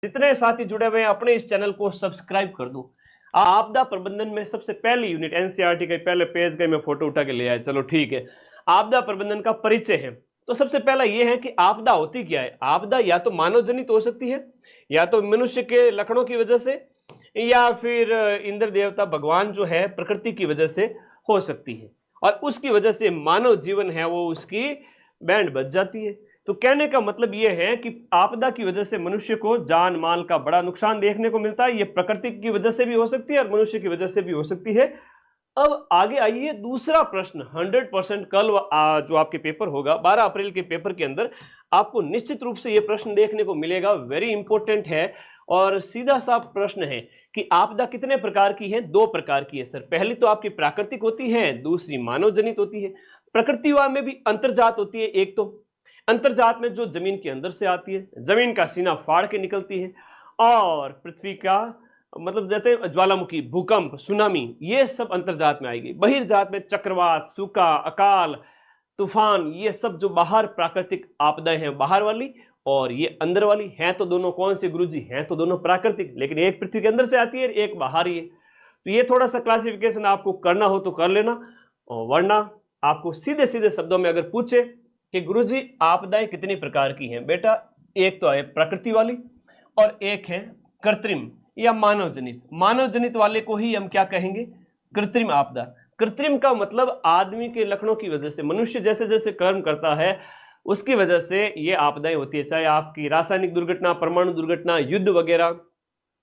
जितने साथी जुड़े हुए हैं अपने इस चैनल को सब्सक्राइब कर दो। आपदा प्रबंधन में सबसे पहली यूनिट एनसीईआरटी के पहले पेज का मैं फोटो उठा के ले आया, चलो ठीक है। आपदा प्रबंधन का परिचय है, तो सबसे पहला यह है कि आपदा होती क्या है। आपदा या तो मानव जनित हो सकती है, या तो मनुष्य के लक्षणों की वजह से, या फिर इंद्र देवता भगवान जो है प्रकृति की वजह से हो सकती है, और उसकी वजह से मानव जीवन है वो उसकी बैंड बज जाती है। तो कहने का मतलब यह है कि आपदा की वजह से मनुष्य को जान माल का बड़ा नुकसान देखने को मिलता है। ये प्रकृति की वजह से भी हो सकती है और मनुष्य की वजह से भी हो सकती है। अब आगे आइए दूसरा प्रश्न। 100% कल जो आपके पेपर होगा 12 अप्रैल के पेपर के अंदर आपको निश्चित रूप से यह प्रश्न देखने को मिलेगा, वेरी इंपॉर्टेंट है और सीधा सा प्रश्न है कि आपदा कितने प्रकार की है। 2 प्रकार की है सर। पहली तो आपकी प्राकृतिक होती है, दूसरी मानव जनित होती है। प्रकृतिवाद में भी अंतर्जात होती है। एक तो अंतर्जात में जो जमीन के अंदर से आती है, जमीन का सीना फाड़ के निकलती है, और पृथ्वी का मतलब जैसे ज्वालामुखी, भूकंप, सुनामी, ये सब अंतर्जात में आएगी। बहिर्जात में चक्रवात, सूखा, अकाल, तूफान, ये सब जो बाहर प्राकृतिक आपदाएं हैं बाहर वाली, और ये अंदर वाली हैं तो दोनों कौन से गुरुजी हैं, तो दोनों प्राकृतिक, लेकिन एक पृथ्वी के अंदर से आती है, एक बाहर ही है। तो ये थोड़ा सा क्लासिफिकेशन आपको करना हो तो कर लेना, और वरना आपको सीधे सीधे शब्दों में अगर पूछे कि गुरुजी आपदाएं कितनी प्रकार की हैं, बेटा एक तो है प्रकृति वाली और एक है कृत्रिम या मानव जनित। मानव जनित वाले को ही हम क्या कहेंगे, कृत्रिम आपदा। कृत्रिम का मतलब आदमी के लक्षणों की वजह से, मनुष्य जैसे जैसे कर्म करता है उसकी वजह से ये आपदाएं होती है, चाहे आपकी रासायनिक दुर्घटना, परमाणु दुर्घटना, युद्ध वगैरह,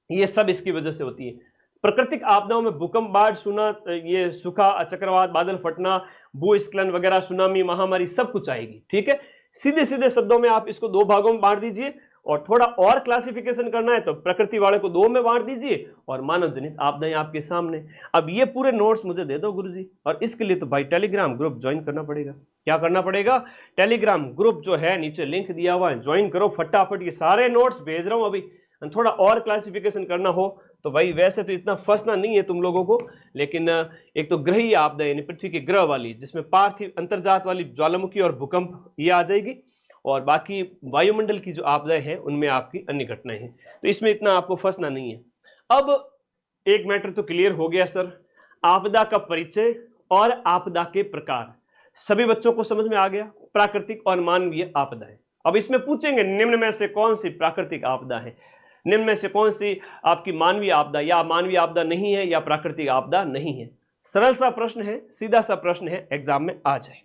ये सब इसकी वजह से होती है। प्राकृतिक आपदाओं में भूकंप, बाढ़, सुना, ये सूखा, चक्रवात, बादल फटना, भूस्खलन वगैरह, सुनामी, महामारी, सब कुछ आएगी। ठीक है, सीधे सीधे शब्दों में आप इसको 2 भागों में बांट दीजिए, और थोड़ा और क्लासिफिकेशन करना है तो प्रकृति वाले को 2 में बांट दीजिए, और मानव जनित आपदाएं आपके सामने। अब ये पूरे नोट्स मुझे दे दो गुरुजी, और इसके लिए तो भाई टेलीग्राम ग्रुप ज्वाइन करना पड़ेगा। क्या करना पड़ेगा, टेलीग्राम ग्रुप जो है नीचे लिंक दिया हुआ है, ज्वाइन करो फटाफट। ये सारे नोट्स भेज रहा हूं अभी। थोड़ा और क्लासिफिकेशन करना हो तो भाई, वैसे तो इतना फंसना नहीं है तुम लोगों को, लेकिन एक तो ग्रही आपदा यानी पृथ्वी के ग्रह वाली, जिसमें पार्थिव, अंतर्जात वाली, ज्वालामुखी और भूकंप ये आ जाएगी, और बाकी वायुमंडल की जो आपदाएं हैं उनमें आपकी अन्य घटनाएं हैं। तो इसमें इतना आपको फंसना नहीं है। अब एक मैटर तो क्लियर हो गया सर, आपदा का परिचय और आपदा के प्रकार सभी बच्चों को समझ में आ गया, प्राकृतिक और मानवीय आपदाएं। अब इसमें पूछेंगे निम्न में से कौन सी प्राकृतिक आपदा है, निम्न में से कौन सी आपकी मानवीय आपदा, या मानवीय आपदा नहीं है या प्राकृतिक आपदा नहीं है। सरल सा प्रश्न है, सीधा सा प्रश्न है, एग्जाम में आ जाएगा।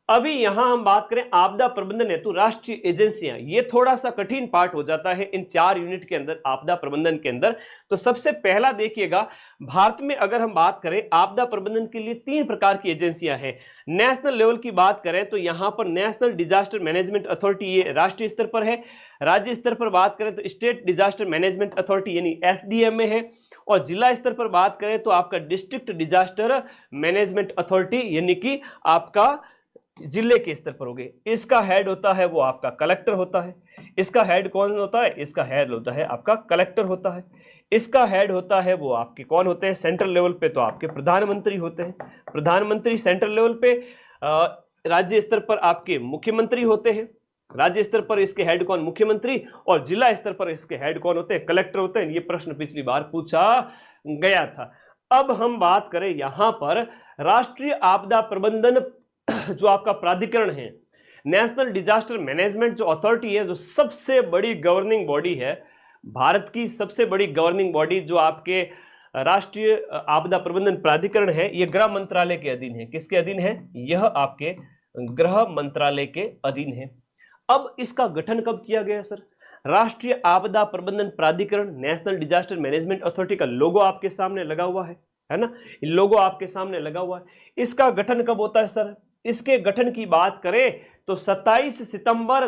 अभी यहां हम बात करें आपदा प्रबंधन हेतु राष्ट्रीय एजेंसियां, ये थोड़ा सा कठिन पार्ट हो जाता है इन 4 यूनिट के अंदर, आपदा प्रबंधन के अंदर। तो सबसे पहला देखिएगा, भारत में अगर हम बात करें आपदा प्रबंधन के लिए 3 प्रकार की एजेंसियां हैं। नेशनल लेवल की बात करें तो यहां पर नेशनल डिजास्टर मैनेजमेंट अथॉरिटी, ये राष्ट्रीय स्तर पर है। राज्य स्तर पर बात करें तो स्टेट डिजास्टर मैनेजमेंट अथॉरिटी यानी एसडीएम में है, और जिला स्तर पर बात करें तो आपका डिस्ट्रिक्ट डिजास्टर मैनेजमेंट अथॉरिटी यानी कि आपका जिले के स्तर पर हो गए। इसका हेड होता है वो आपका कलेक्टर होता है। इसका हेड कौन होता है, इसका हेड होता है आपका कलेक्टर होता है। इसका हेड होता है वो आपके कौन होते हैं, सेंट्रल लेवल पे तो आपके प्रधानमंत्री होते हैं। प्रधानमंत्री सेंट्रल लेवल पे, राज्य स्तर पर आपके मुख्यमंत्री होते हैं। राज्य स्तर पर इसके हेड कौन, मुख्यमंत्री, और जिला स्तर पर इसके हेड कौन होते हैं, कलेक्टर होते हैं। ये प्रश्न पिछली बार पूछा गया था। अब हम बात करें यहां पर राष्ट्रीय आपदा प्रबंधन जो आपका प्राधिकरण है, नेशनल डिजास्टर मैनेजमेंट जो अथॉरिटी है, जो सबसे बड़ी गवर्निंग बॉडी है, भारत की सबसे बड़ी गवर्निंग बॉडी जो आपके राष्ट्रीय आपदा प्रबंधन प्राधिकरण है, यह गृह मंत्रालय के अधीन है। किसके अधीन है, यह आपके गृह मंत्रालय के अधीन है। अब इसका गठन कब किया गया सर, राष्ट्रीय आपदा प्रबंधन प्राधिकरण, नेशनल डिजास्टर मैनेजमेंट अथॉरिटी का लोगो आपके सामने लगा हुआ है ना, लोगो आपके सामने लगा हुआ है। इसका गठन कब होता है सर, इसके गठन की बात करें तो 27 सितंबर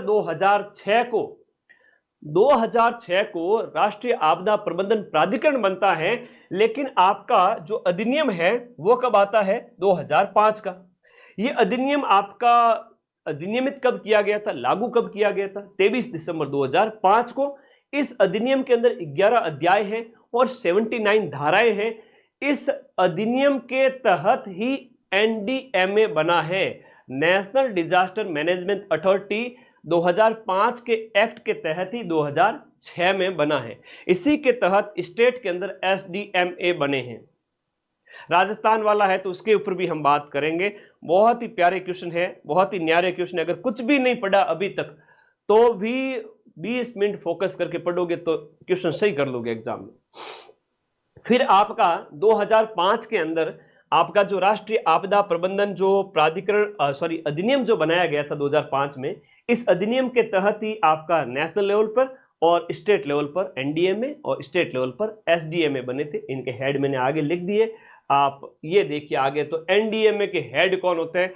2006 को राष्ट्रीय आपदा प्रबंधन प्राधिकरण बनता है। लेकिन आपका जो अधिनियम है वो कब आता है, 2005 का। ये अधिनियम आपका अधिनियमित कब किया गया था, लागू कब किया गया था, 23 दिसंबर 2005 को। इस अधिनियम के अंदर 11 अध्याय हैं और 79 धाराएं हैं। इस अधिनियम के तहत ही एनडीएमए बना है, नेशनल डिजास्टर मैनेजमेंट अथॉरिटी। 2005 के एक्ट के तहत ही 2006 में बना है। इसी के तहत स्टेट के अंदर SDMA बने हैं। राजस्थान वाला है तो उसके ऊपर भी हम बात करेंगे। बहुत ही प्यारे क्वेश्चन है, बहुत ही न्यारे क्वेश्चन है। अगर कुछ भी नहीं पढ़ा अभी तक तो भी 20 मिनट फोकस करके पढ़ोगे तो क्वेश्चन सही कर लोगे एग्जाम में। फिर आपका 2005 के अंदर आपका जो राष्ट्रीय आपदा प्रबंधन जो प्राधिकरण अधिनियम जो बनाया गया था 2005 में, इस अधिनियम के तहत ही आपका नेशनल लेवल पर और स्टेट लेवल पर NDMA और स्टेट लेवल पर SDMA बने थे। इनके हेड मैंने आगे लिख दिए, आप ये देखिए आगे। तो NDMA के हेड कौन होते हैं?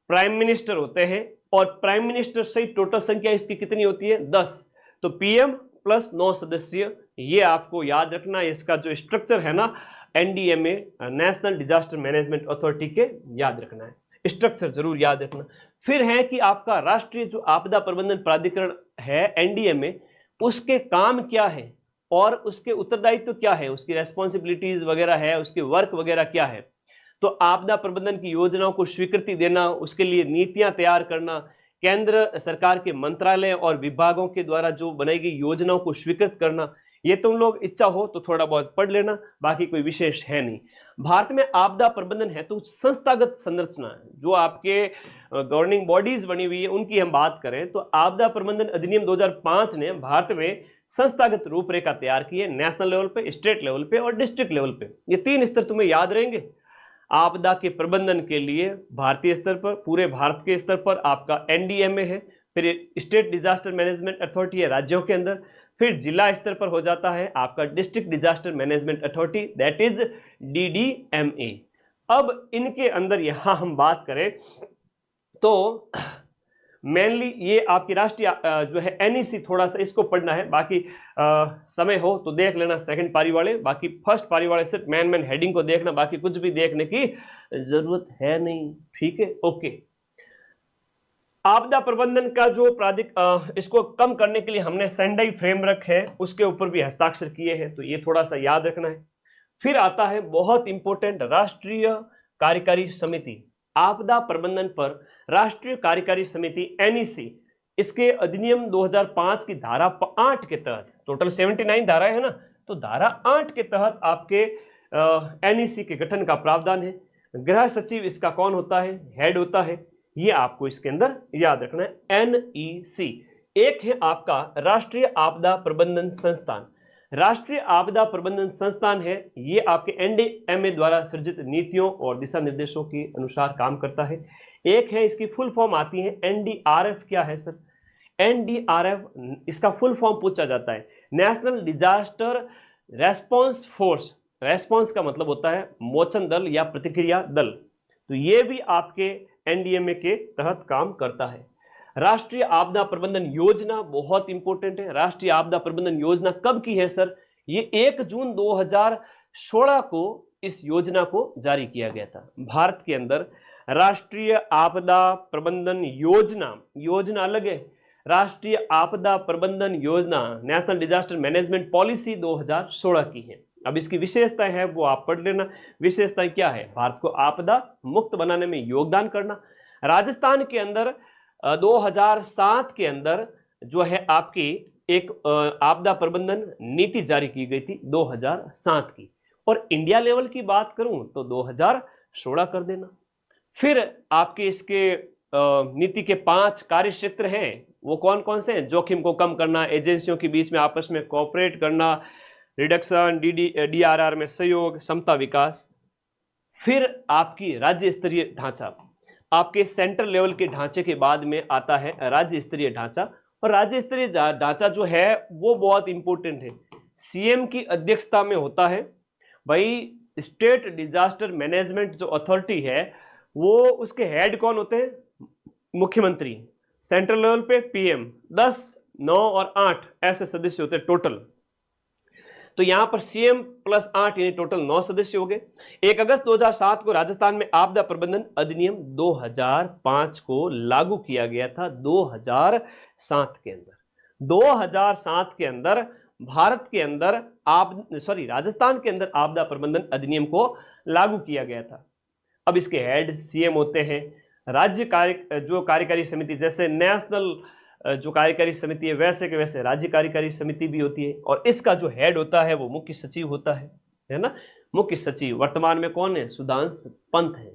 प्राइम मिनिस्टर होते हैं। और प्राइम मिनिस्टर सहित टोटल संख्या इसकी कितनी होती है? 10। तो PM प्लस 9 सदस्य, ये आपको याद रखना। इसका जो स्ट्रक्चर है ना NDMA national disaster management authority के, याद रखना है स्ट्रक्चर, जरूर याद रखना। फिर है कि आपका राष्ट्रीय जो आपदा प्रबंधन प्राधिकरण है NDMA, उसके काम क्या है और उसके उत्तरदायित्व क्या है, उसकी रेस्पॉन्सिबिलिटीज वगैरह है, उसके वर्क वगैरह क्या है। तो आपदा प्रबंधन की योजनाओं को स्वीकृति देना, उसके लिए नीतियां तैयार करना, केंद्र सरकार के मंत्रालय और विभागों के द्वारा जो बनाई गई योजनाओं को स्वीकृत करना, ये तुम लोग इच्छा हो तो थोड़ा बहुत पढ़ लेना, बाकी कोई विशेष है नहीं। भारत में आपदा प्रबंधन है तो संस्थागत संरचना है, जो आपके गवर्निंग बॉडीज बनी हुई है उनकी हम बात करें तो आपदा प्रबंधन अधिनियम 2005 ने भारत में संस्थागत रूपरेखा तैयार की है, नेशनल लेवल पे, स्टेट लेवल पे और डिस्ट्रिक्ट लेवल पे। ये 3 स्तर तुम्हें याद रहेंगे आपदा के प्रबंधन के लिए। भारतीय स्तर पर, पूरे भारत के स्तर पर आपका NDMA है, फिर स्टेट डिजास्टर मैनेजमेंट अथॉरिटी है राज्यों के अंदर, फिर जिला स्तर पर हो जाता है आपका district disaster management authority, that is DDMA। अब इनके अंदर यहां हम बात करें तो मेनली ये आपकी राष्ट्रीय जो है NEC, थोड़ा सा इसको पढ़ना है, बाकी समय हो तो देख लेना सेकंड पारी वाले, बाकी फर्स्ट पारी वाले सिर्फ मैन हेडिंग को देखना, बाकी कुछ भी देखने की जरूरत है नहीं, ठीक है, ओके। आपदा प्रबंधन का जो इसको कम करने के लिए हमने सेंडाई फ्रेमवर्क है उसके ऊपर भी हस्ताक्षर किए हैं, तो ये थोड़ा सा याद रखना है। फिर आता है बहुत इंपॉर्टेंट राष्ट्रीय कार्यकारी समिति, आपदा प्रबंधन पर राष्ट्रीय कार्यकारी समिति NEC, इसके अधिनियम 2005 की धारा 8 के तहत, टोटल 79 धाराएं है ना, तो धारा 8 के तहत आपके NEC के गठन का प्रावधान है। गृह सचिव इसका कौन होता है? हेड होता है, ये आपको इसके अंदर याद रखना है NEC। एक है आपका राष्ट्रीय आपदा प्रबंधन संस्थान, राष्ट्रीय आपदा प्रबंधन संस्थान है, ये आपके NDMA द्वारा सृजित नीतियों और दिशा निर्देशों के अनुसार काम करता है। एक है, इसकी फुल फॉर्म आती है NDRF। क्या है सर? NDRF, इसका फुल फॉर्म पूछा जाता है national disaster response force. Response का मतलब होता है मोचन दल या प्रतिक्रिया दल, तो ये भी आपके NDMA के तहत काम करता है। राष्ट्रीय आपदा प्रबंधन योजना बहुत इंपॉर्टेंट है। राष्ट्रीय आपदा प्रबंधन योजना कब की है सर? ये 1 जून 2016 को इस योजना को जारी किया गया था। भारत के अंदर राष्ट्रीय आपदा प्रबंधन योजना, योजना अलग है, राष्ट्रीय आपदा प्रबंधन योजना नेशनल डिजास्टर मैनेजमेंट पॉलिसी 2016 की है। अब इसकी विशेषताएं है वो आप पढ़ लेना। विशेषताएं क्या है? भारत को आपदा मुक्त बनाने में योगदान करना। राजस्थान के अंदर 2007 के अंदर जो है आपकी एक आपदा प्रबंधन नीति जारी की गई थी 2007 की, और इंडिया लेवल की बात करूं तो 2016 कर देना। फिर आपके इसके नीति के 5 कार्य क्षेत्र हैं, वो कौन कौन से हैं? जोखिम को कम करना, एजेंसियों के बीच में आपस में कोऑपरेट करना, रिडक्शन, DRR में सहयोग, समता विकास। फिर आपकी राज्य स्तरीय ढांचा, आपके सेंट्रल लेवल के ढांचे के बाद में आता है राज्य स्तरीय ढांचा, और राज्य स्तरीय ढांचा जो है वो बहुत इंपॉर्टेंट है, CM की अध्यक्षता में होता है। भाई स्टेट डिजास्टर मैनेजमेंट जो अथॉरिटी है वो उसके हेड कौन होते हैं? मुख्यमंत्री। सेंट्रल लेवल पे PM, 10, 9 और 8 ऐसे सदस्य होते हैं टोटल। तो यहां पर CM प्लस 8 यानी टोटल 9 सदस्य हो गए। 1 अगस्त 2007 को राजस्थान में आपदा प्रबंधन अधिनियम 2005 को लागू किया गया था। 2007 के अंदर, 2007 के अंदर भारत के अंदर राजस्थान के अंदर आपदा प्रबंधन अधिनियम को लागू किया गया था। अब इसके हेड CM होते हैं। राज्य जो कार्यकारी समिति जैसे नेशनल जो कार्यकारी समिति है वैसे के वैसे राज्य कार्यकारी समिति भी होती है, और इसका जो हेड होता है वो मुख्य सचिव होता है ना। मुख्य सचिव वर्तमान में कौन है? सुधांशु पंत है।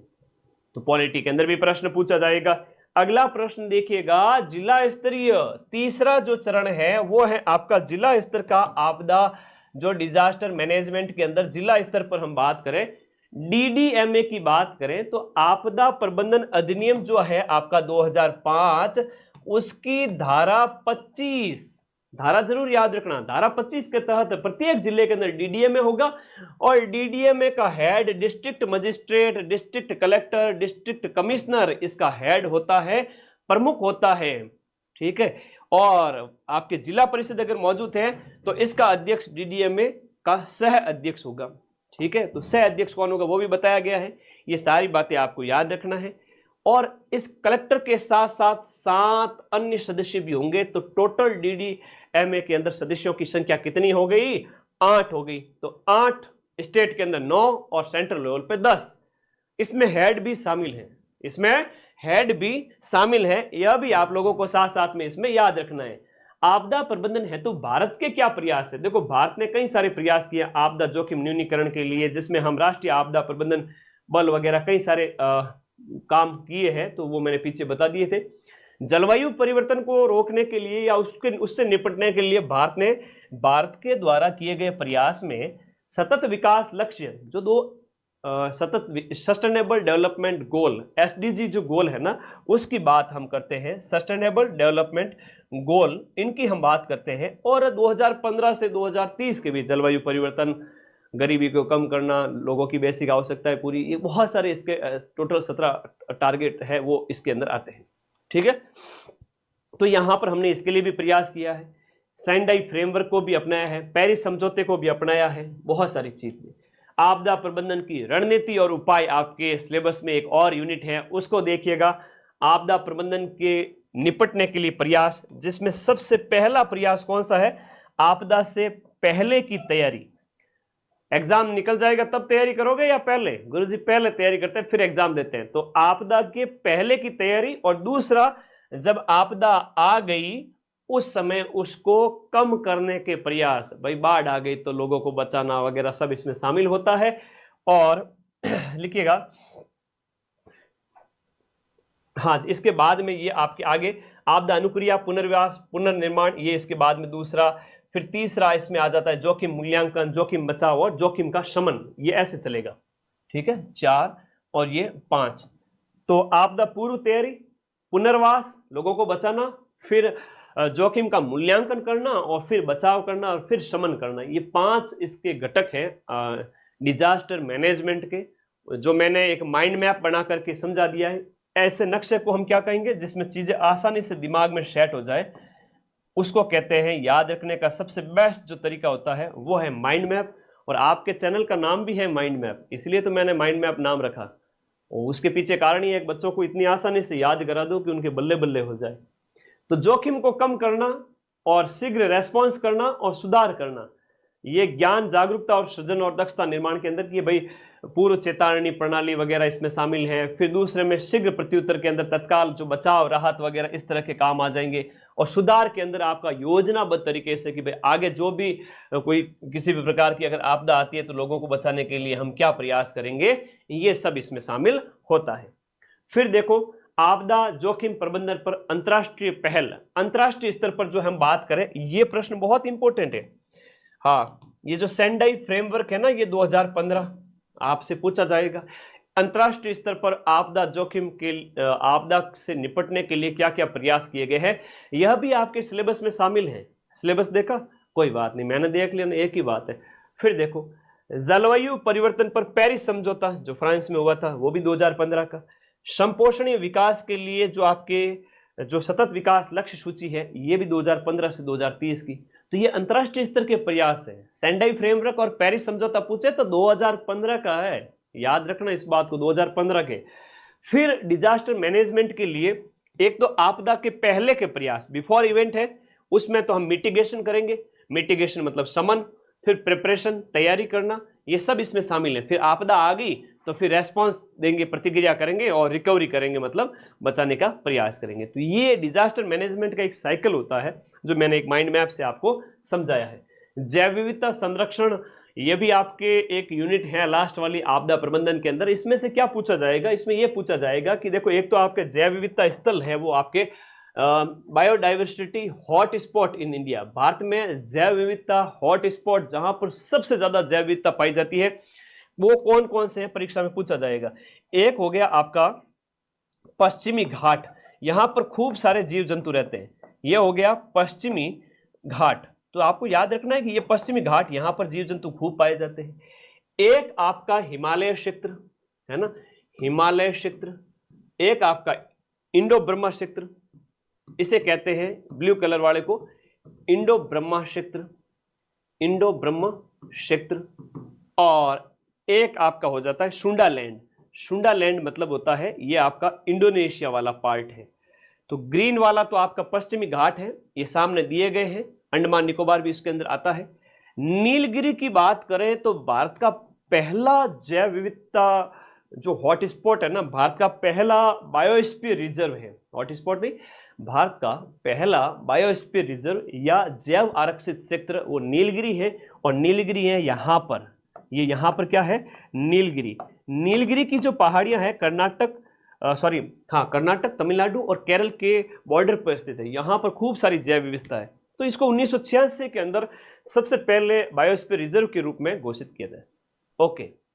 तो पॉलिटी के अंदर भी प्रश्न पूछा जाएगा। अगला प्रश्न देखिएगा, जिला स्तरीय तीसरा जो चरण है वो है आपका जिला स्तर का आपदा, जो डिजास्टर मैनेजमेंट के अंदर जिला स्तर पर हम बात करें, डीडीएमए की बात करें तो आपदा प्रबंधन अधिनियम जो है आपका 2005, उसकी धारा 25, धारा जरूर याद रखना, धारा 25 के तहत प्रत्येक जिले के अंदर डीडीएमए होगा, और डीडीएमए का head district magistrate, district collector, district commissioner इसका हेड होता है, प्रमुख होता है, ठीक है। और आपके जिला परिषद अगर मौजूद है तो इसका अध्यक्ष डीडीएमए का सह अध्यक्ष होगा, ठीक है। तो सह अध्यक्ष कौन होगा वो भी बताया गया है। ये सारी बातें आपको याद रखना है। और इस कलेक्टर के साथ साथ 7 अन्य सदस्य भी होंगे। तो टोटल डीडीएमए के अंदर सदस्यों की संख्या कितनी हो गई? 8 हो गई। तो 8, स्टेट के अंदर 9 और सेंट्रल लेवल पे 10। इसमें हेड भी शामिल है, इसमें हेड भी शामिल है। यह भी आप लोगों को साथ साथ में इसमें याद रखना है। आपदा प्रबंधन हेतु भारत के क्या प्रयास है? देखो, भारत ने कई सारे प्रयास किए आपदा जोखिम न्यूनीकरण के लिए, जिसमें हम राष्ट्रीय आपदा प्रबंधन बल वगैरह कई सारे काम किए हैं, तो वो मैंने पीछे बता दिए थे। जलवायु परिवर्तन को रोकने के लिए या उससे निपटने के लिए भारत के द्वारा किए गए प्रयास में सतत विकास लक्ष्य, जो 2 सतत सस्टेनेबल डेवलपमेंट गोल, एसडीजी जो गोल है ना, उसकी बात हम करते हैं। सस्टेनेबल डेवलपमेंट गोल, इनकी हम बात करते हैं। और 2015 से 2030 के बीच जलवायु परिवर्तन, गरीबी को कम करना, लोगों की बेसिक आवश्यकताएं पूरी, ये बहुत सारे इसके टोटल 17 टारगेट है वो इसके अंदर आते हैं, ठीक है। तो यहां पर हमने इसके लिए भी प्रयास किया है, सेंडाई फ्रेमवर्क को भी अपनाया है, पेरिस समझौते को भी अपनाया है, बहुत सारी चीजें। आपदा प्रबंधन की रणनीति और उपाय आपके सिलेबस में एक और यूनिट है, उसको देखिएगा। आपदा प्रबंधन के निपटने के लिए प्रयास, जिसमें सबसे पहला प्रयास कौन सा है? आपदा से पहले की तैयारी। एग्जाम निकल जाएगा तब तैयारी करोगे या पहले? गुरुजी पहले तैयारी करते हैं फिर एग्जाम देते हैं। तो आपदा के पहले की तैयारी, और दूसरा जब आपदा आ गई उस समय उसको कम करने के प्रयास। भाई बाढ़ आ गई तो लोगों को बचाना वगैरह सब इसमें शामिल होता है। और लिखिएगा, हाँ, इसके बाद में ये आपके आगे आपदा अनुक्रिया, पुनर्वास, पुनर्निर्माण, ये इसके बाद में दूसरा। फिर तीसरा इसमें आ जाता है जोखिम मूल्यांकन, जोखिम बचाव और जोखिम का शमन, ये ऐसे चलेगा, ठीक है। 4 और ये 5। तो आपदा पूर्व तैयारी, पुनर्वास, लोगों को बचाना, फिर जोखिम का मूल्यांकन करना, और फिर बचाव करना, और फिर शमन करना। ये 5 इसके घटक हैं डिजास्टर मैनेजमेंट के, जो मैंने एक माइंड मैप बना करके समझा दिया है। ऐसे नक्शे को हम क्या कहेंगे? जिसमें चीजें आसानी से दिमाग में सेट हो जाए, उसको कहते हैं। याद रखने का सबसे बेस्ट जो तरीका होता है वो है माइंड मैप। और आपके चैनल का नाम भी है माइंड मैप, इसलिए तो मैंने माइंड मैप नाम रखा। और उसके पीछे कारण ही एक बच्चों को इतनी आसानी से याद करा दो कि उनके बल्ले बल्ले हो जाए। तो जोखिम को कम करना और शीघ्र रेस्पॉन्स करना और सुधार करना, ये ज्ञान, जागरूकता और सृजन और दक्षता निर्माण के अंदर की भाई पूर्व चेतावनी प्रणाली वगैरह इसमें शामिल है। फिर दूसरे में शीघ्र प्रत्युत्तर के अंदर तत्काल जो बचाव, राहत वगैरह इस तरह के काम आ जाएंगे। और सुधार के अंदर आपका योजनाबद्ध तरीके से कि भाई आगे जो भी कोई किसी भी प्रकार की अगर आपदा आती है तो लोगों को बचाने के लिए हम क्या प्रयास करेंगे, ये सब इसमें शामिल होता है। फिर देखो, आपदा जोखिम प्रबंधन पर अंतर्राष्ट्रीय पहल, अंतर्राष्ट्रीय स्तर पर जो हम बात करें, ये प्रश्न बहुत इंपॉर्टेंट है। हाँ, ये जो सेंडाई फ्रेमवर्क है ना, ये 2015 आपसे पूछा जाएगा। अंतर्राष्ट्रीय स्तर पर आपदा जोखिम के आपदा से निपटने के लिए क्या क्या प्रयास किए गए हैं, यह भी आपके सिलेबस में शामिल है। सिलेबस देखा? कोई बात नहीं, मैंने देख लिया, एक ही बात है। फिर देखो, जलवायु परिवर्तन पर पेरिस समझौता जो फ्रांस में हुआ था, वो भी 2015 का। संपोषणीय विकास के लिए जो आपके जो सतत विकास लक्ष्य सूची है, ये भी 2015 से 2030 की। तो ये अंतर्राष्ट्रीय स्तर के प्रयास है। सेंडाई फ्रेमवर्क और पेरिस समझौता पूछे तो 2015 का है, याद रखना इस बात को, 2015 के। फिर डिजास्टर मैनेजमेंट के लिए एक तो आपदा के पहले के प्रयास, बिफोर इवेंट है, उसमें तो हम मिटिगेशन करेंगे। मिटिगेशन मतलब शमन, फिर प्रिपरेशन, तैयारी करना, ये सब इसमें शामिल है। फिर आपदा आ गई, तो फिर रेस्पॉन्स देंगे, प्रतिक्रिया करेंगे और रिकवरी करेंगे, मतलब बचाने का प्रयास करेंगे। तो ये डिजास्टर मैनेजमेंट का एक साइकिल होता है जो मैंने एक माइंड मैप से आपको समझाया है। जैव विविधता संरक्षण, ये भी आपके एक यूनिट है लास्ट वाली आपदा प्रबंधन के अंदर। इसमें से क्या पूछा जाएगा, इसमें यह पूछा जाएगा कि देखो, एक तो आपके जैव विविधता स्थल है वो आपके biodiversity hot spot in India, Bharat में जैव विविधता हॉट स्पॉट जहां पर सबसे ज्यादा जैव विविधता पाई जाती है वो कौन कौन से है, परीक्षा में पूछा जाएगा। एक हो गया आपका पश्चिमी घाट, यहां पर खूब सारे जीव जंतु रहते हैं, यह हो गया पश्चिमी घाट। तो आपको याद रखना है कि ये पश्चिमी घाट, यहां पर जीव जंतु खूब पाए जाते हैं। एक आपका हिमालय क्षेत्र है ना, हिमालय क्षेत्र। एक आपका इंडो ब्रह्मा क्षेत्र, इसे कहते हैं ब्लू कलर वाले को इंडो ब्रह्मा क्षेत्र, इंडो ब्रह्म क्षेत्र। और एक आपका हो जाता है शुंडा लैंड, शुंडा लैंड मतलब होता है ये आपका इंडोनेशिया वाला पार्ट है। तो ग्रीन वाला तो आपका पश्चिमी घाट है, ये सामने दिए गए हैं, अंडमान निकोबार भी इसके अंदर आता है। नीलगिरी की बात करें तो भारत का पहला जैव विविधता जो हॉटस्पॉट है ना, भारत का पहला बायोस्फीयर रिजर्व है, हॉटस्पॉट नहीं, भारत का पहला बायोस्फीयर रिजर्व या जैव आरक्षित क्षेत्र वो नीलगिरी है। और नीलगिरी है यहां पर, ये यहां पर क्या है, नीलगिरी। नीलगिरी की जो पहाड़ियां हैं कर्नाटक कर्नाटक, तमिलनाडु और केरल के बॉर्डर पर स्थित है, यहां पर खूब सारी जैव विविधता है। तो इसको 1986 के अंदर सबसे पहले बायोस्फीयर रिजर्व के रूप में घोषित किया जाए। ओके,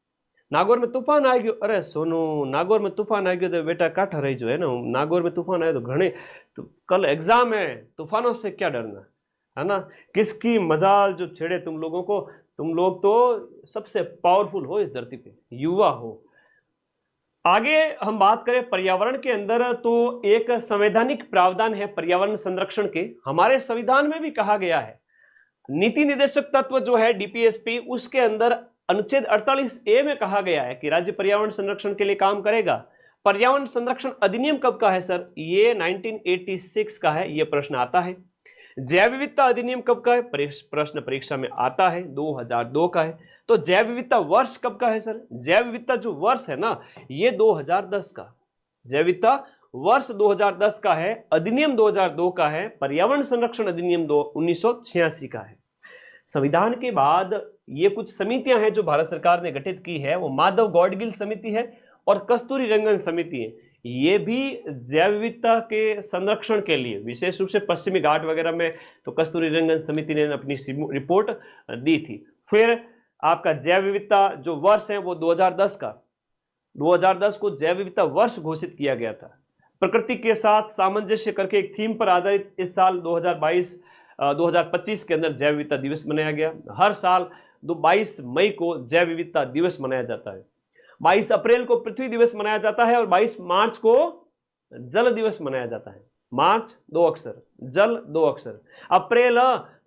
नागौर में तूफान आ गयो, अरे सोनू नागौर में तूफान आ गयो तो बेटा काठा रही जो है ना, नागौर में तूफान आए तो घने, तो कल एग्जाम है, तूफानों से क्या डरना है ना। किसकी मजाल जो छेड़े तुम लोगों को, तुम लोग तो सबसे पावरफुल हो इस धरती पे, युवा हो। आगे हम बात करें पर्यावरण के अंदर, तो एक संवैधानिक प्रावधान है पर्यावरण संरक्षण के, हमारे संविधान में भी कहा गया है। नीति निर्देशक तत्व जो है डीपीएसपी, उसके अंदर अनुच्छेद 48A में कहा गया है कि राज्य पर्यावरण संरक्षण के लिए काम करेगा। पर्यावरण संरक्षण अधिनियम कब का है सर, ये 1986 का है, ये प्रश्न आता है। जैव विविधता अधिनियम कब का है, प्रश्न परीक्षा में आता है, 2002 का है। तो जैव विविधता वर्ष कब का है सर, जैव विविधता जो वर्ष है ना ये 2010 का, जैव विविधता वर्ष 2010 का है, अधिनियम 2002 का है, पर्यावरण संरक्षण अधिनियम 1986 का है। संविधान के बाद ये कुछ समितियां हैं जो भारत सरकार ने गठित की है, वो माधव गौडगिल समिति है और कस्तूरी रंगन समिति है। ये भी जैव विविधता के संरक्षण के लिए, विशेष रूप से पश्चिमी घाट वगैरह में तो कस्तूरी रंगन समिति ने अपनी रिपोर्ट दी थी। फिर आपका जैव विविधता जो वर्ष है वो 2010 का, 2010 को जैव विविधता वर्ष घोषित किया गया था। प्रकृति के साथ सामंजस्य करके एक थीम पर आधारित इस साल 2025 के अंदर जैव विविधता दिवस मनाया गया। हर साल 22 मई को जैव विविधता दिवस मनाया जाता है। 22 अप्रैल को पृथ्वी दिवस मनाया जाता है और 22 मार्च को जल दिवस मनाया जाता है। मार्च 2 अक्षर, जल 2 अक्षर, अप्रैल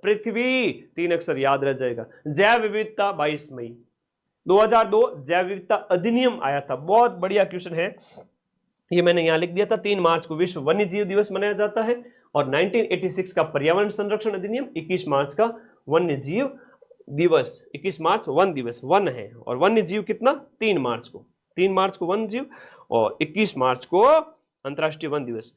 पृथ्वी 3 अक्षर, याद रह जाएगा। जैव विविधता 22 मई 2002 जैव विविधता अधिनियम आया था। बहुत बढ़िया क्वेश्चन है, ये मैंने यहां लिख दिया था। 3 मार्च को विश्व वन्य जीव दिवस मनाया जाता है और 1986 का पर्यावरण संरक्षण अधिनियम, 21 मार्च का वन्य जीव दिवस। 21 मार्च वन दिवस, वन है, और वन्य जीव कितना, 3 मार्च को, 3 मार्च को वन जीव और 21 मार्च को अंतर्राष्ट्रीय वन दिवस।